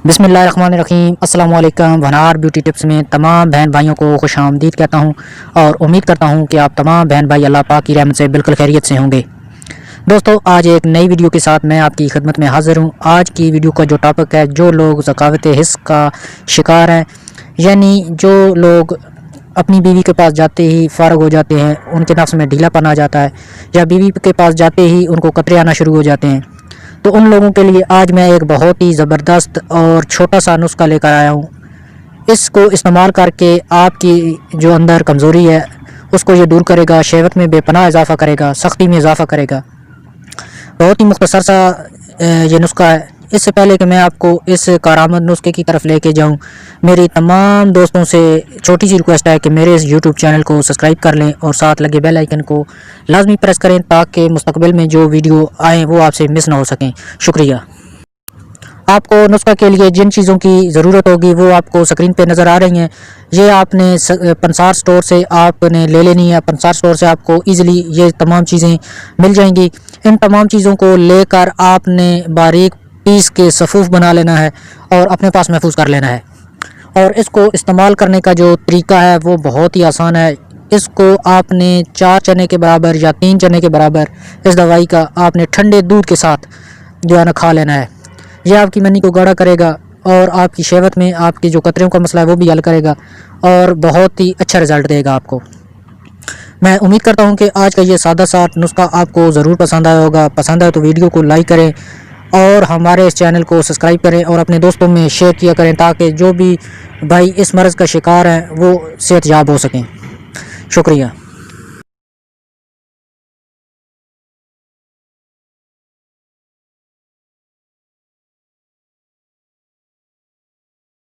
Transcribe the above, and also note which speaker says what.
Speaker 1: بسم اللہ الرحمن الرحیم۔ السلام علیکم۔ ونار بیوٹی ٹپس میں تمام بہن بھائیوں کو خوش آمدید کہتا ہوں اور امید کرتا ہوں کہ آپ تمام بہن بھائی اللہ پاک کی رحمت سے بالکل خیریت سے ہوں گے۔ دوستو، آج ایک نئی ویڈیو کے ساتھ میں آپ کی خدمت میں حاضر ہوں۔ آج کی ویڈیو کا جو ٹاپک ہے، جو لوگ ذکاوت حس کا شکار ہیں، یعنی جو لوگ اپنی بیوی کے پاس جاتے ہی فارغ ہو جاتے ہیں، ان کے نفس میں ڈھیلا پن آ جاتا ہے، یا بیوی کے پاس جاتے ہی ان کو قطرے آنا شروع ہو جاتے ہیں، تو ان لوگوں کے لیے آج میں ایک بہت ہی زبردست اور چھوٹا سا نسخہ لے کر آیا ہوں۔ اس کو استعمال کر کے آپ کی جو اندر کمزوری ہے اس کو یہ دور کرے گا، شہوت میں بے پناہ اضافہ کرے گا، سختی میں اضافہ کرے گا۔ بہت ہی مختصر سا یہ نسخہ ہے۔ اس سے پہلے کہ میں آپ کو اس کارآمد نسخے کی طرف لے کے جاؤں، میری تمام دوستوں سے چھوٹی سی ریکویسٹ ہے کہ میرے اس یوٹیوب چینل کو سبسکرائب کر لیں اور ساتھ لگے بیل آئیکن کو لازمی پریس کریں تاکہ مستقبل میں جو ویڈیو آئیں وہ آپ سے مس نہ ہو سکیں۔ شکریہ۔ آپ کو نسخہ کے لیے جن چیزوں کی ضرورت ہوگی وہ آپ کو سکرین پہ نظر آ رہی ہیں۔ یہ آپ نے پنسار سٹور سے آپ نے لے لینی ہے۔ پنسار سٹور سے آپ کو ایزیلی یہ تمام چیزیں مل جائیں گی۔ ان تمام چیزوں کو لے کر آپ نے باریک پیس کے صفوف بنا لینا ہے اور اپنے پاس محفوظ کر لینا ہے۔ اور اس کو استعمال کرنے کا جو طریقہ ہے وہ بہت ہی آسان ہے۔ اس کو آپ نے 4 چنے کے برابر یا 3 چنے کے برابر اس دوائی کا آپ نے ٹھنڈے دودھ کے ساتھ جو ہے نا کھا لینا ہے۔ یہ آپ کی منی کو گاڑھا کرے گا اور آپ کی شہوت میں آپ کی جو قطروں کا مسئلہ ہے وہ بھی حل کرے گا اور بہت ہی اچھا رزلٹ دے گا آپ کو۔ میں امید کرتا ہوں کہ آج کا یہ سادہ سا نسخہ آپ کو ضرور پسند آیا ہوگا۔ پسند آئے تو ویڈیو کو لائک کریں اور ہمارے اس چینل کو سبسکرائب کریں اور اپنے دوستوں میں شیئر کیا کریں تاکہ جو بھی بھائی اس مرض کا شکار ہیں وہ صحت یاب ہو سکیں۔ شکریہ۔